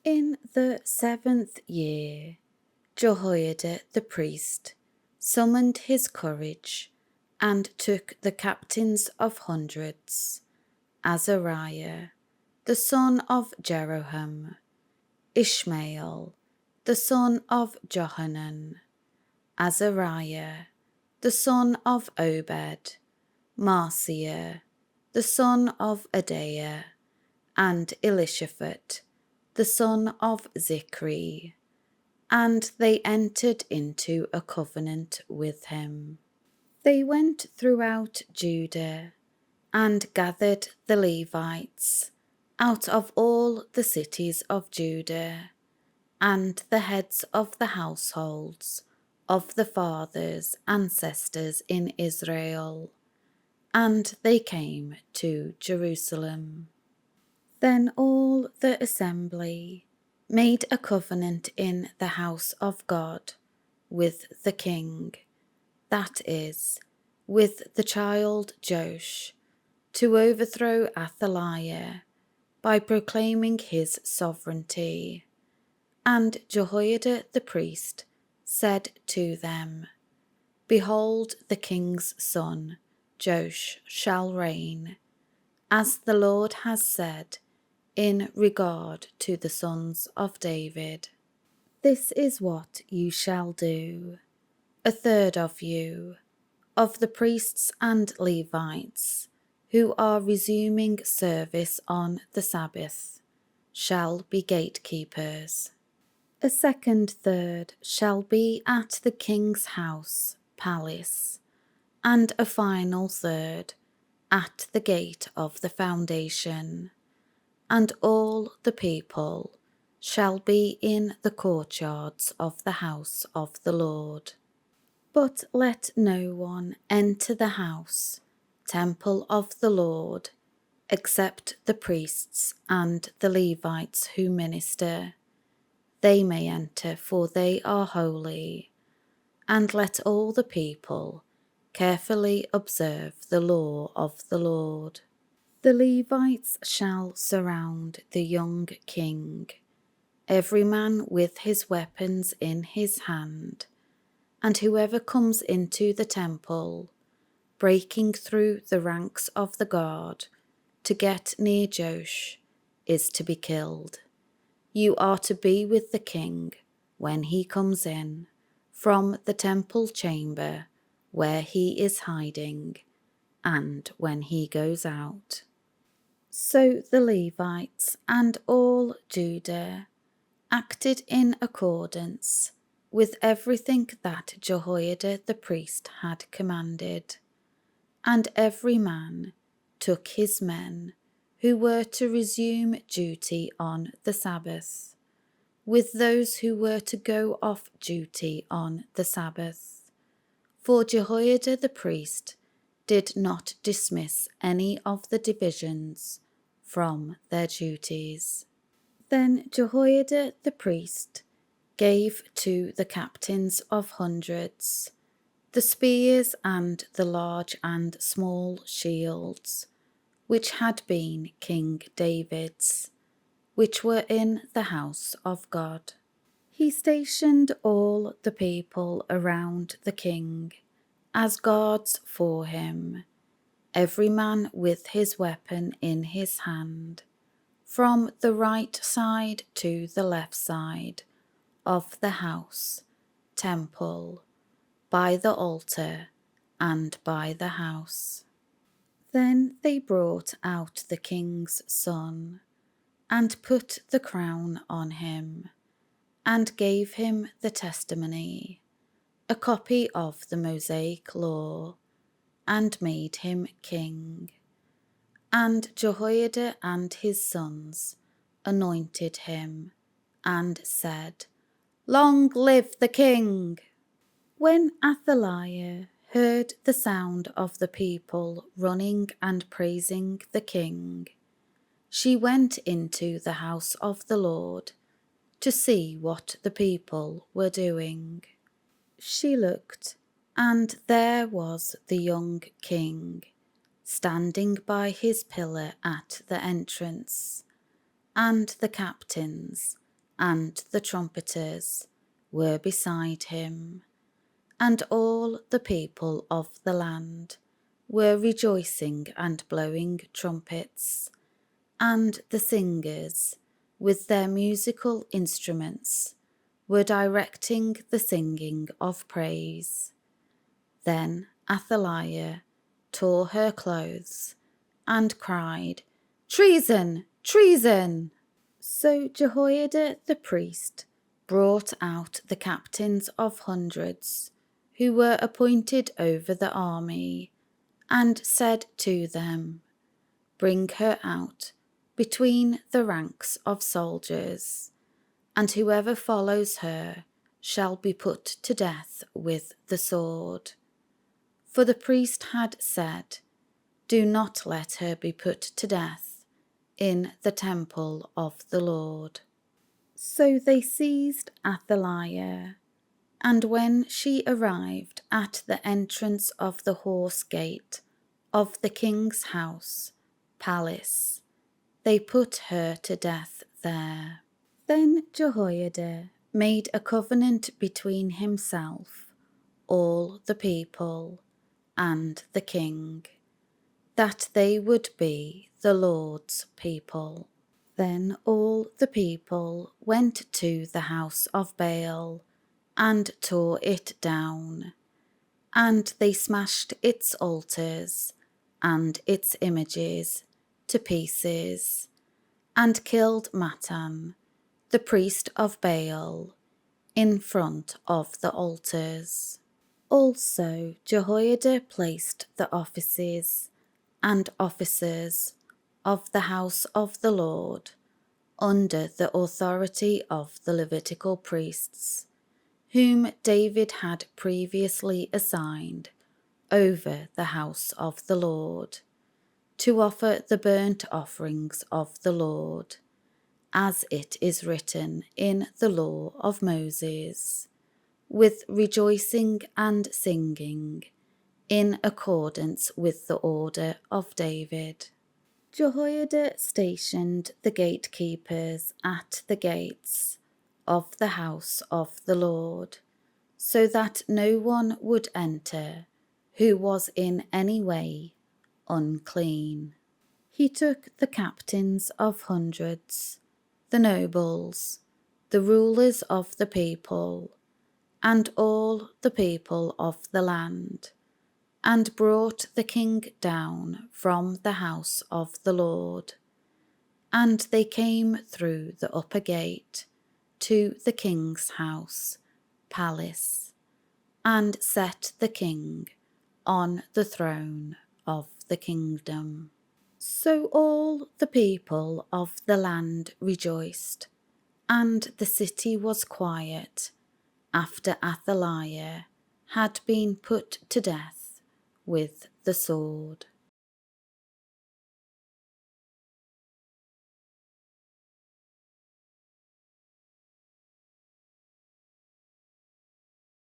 In the 7th year, Jehoiada the priest summoned his courage and took the captains of hundreds, Azariah, the son of Jeroham, Ishmael, the son of Johanan, Azariah, the son of Obed, Marciah, the son of Adaiah, and Elishaphat, the son of Zichri, and they entered into a covenant with him. They went throughout Judah and gathered the Levites out of all the cities of Judah, and the heads of the households of the fathers' ancestors in Israel, and they came to Jerusalem. Then all the assembly made a covenant in the house of God with the king, that is, with the child Joash, to overthrow Athaliah by proclaiming his sovereignty. And Jehoiada the priest said to them, Behold, the king's son, Joash, shall reign, as the Lord has said, in regard to the sons of David. This is what you shall do. A third of you, of the priests and Levites, who are resuming service on the Sabbath, shall be gatekeepers. A second third shall be at the king's house, palace, and a final third at the gate of the foundation, and all the people shall be in the courtyards of the house of the Lord. But let no one enter the house, temple of the Lord, except the priests and the Levites who minister. They may enter, for they are holy. And let all the people carefully observe the law of the Lord. The Levites shall surround the young king, every man with his weapons in his hand, and whoever comes into the temple, breaking through the ranks of the guard to get near Joash, is to be killed. You are to be with the king when he comes in from the temple chamber where he is hiding, and when he goes out. So the Levites and all Judah acted in accordance with everything that Jehoiada the priest had commanded, and every man took his men who were to resume duty on the Sabbath, with those who were to go off duty on the Sabbath. For Jehoiada the priest did not dismiss any of the divisions from their duties. Then Jehoiada the priest gave to the captains of hundreds the spears and the large and small shields, which had been King David's, which were in the house of God. He stationed all the people around the king as guards for him, every man with his weapon in his hand, from the right side to the left side of the house, temple, by the altar, and by the house. Then they brought out the king's son, and put the crown on him, and gave him the testimony, a copy of the Mosaic law, and made him king. And Jehoiada and his sons anointed him, and said, Long live the king! When Athaliah heard the sound of the people running and praising the king, she went into the house of the Lord to see what the people were doing. She looked, and there was the young king, standing by his pillar at the entrance, and the captains and the trumpeters were beside him, and all the people of the land were rejoicing and blowing trumpets, and the singers with their musical instruments were directing the singing of praise. Then Athaliah tore her clothes and cried, "Treason! Treason!" So Jehoiada the priest brought out the captains of hundreds who were appointed over the army, and said to them, "Bring her out between the ranks of soldiers, and whoever follows her shall be put to death with the sword." For the priest had said, "Do not let her be put to death in the temple of the Lord." So they seized Athaliah, and when she arrived at the entrance of the horse gate of the king's house, palace, they put her to death there. Then Jehoiada made a covenant between himself, all the people, and the king, that they would be the Lord's people. Then all the people went to the house of Baal and tore it down, and they smashed its altars and its images to pieces, and killed Mattan, the priest of Baal, in front of the altars. Also Jehoiada placed the offices and officers of the house of the Lord under the authority of the Levitical priests, whom David had previously assigned over the house of the Lord, to offer the burnt offerings of the Lord, as it is written in the law of Moses, with rejoicing and singing, in accordance with the order of David. Jehoiada stationed the gatekeepers at the gates of the house of the Lord, so that no one would enter who was in any way unclean. He took the captains of hundreds, the nobles, the rulers of the people, and all the people of the land, and brought the king down from the house of the Lord. And they came through the upper gate to the king's house, palace, and set the king on the throne of the kingdom. So all the people of the land rejoiced, and the city was quiet after Athaliah had been put to death with the sword.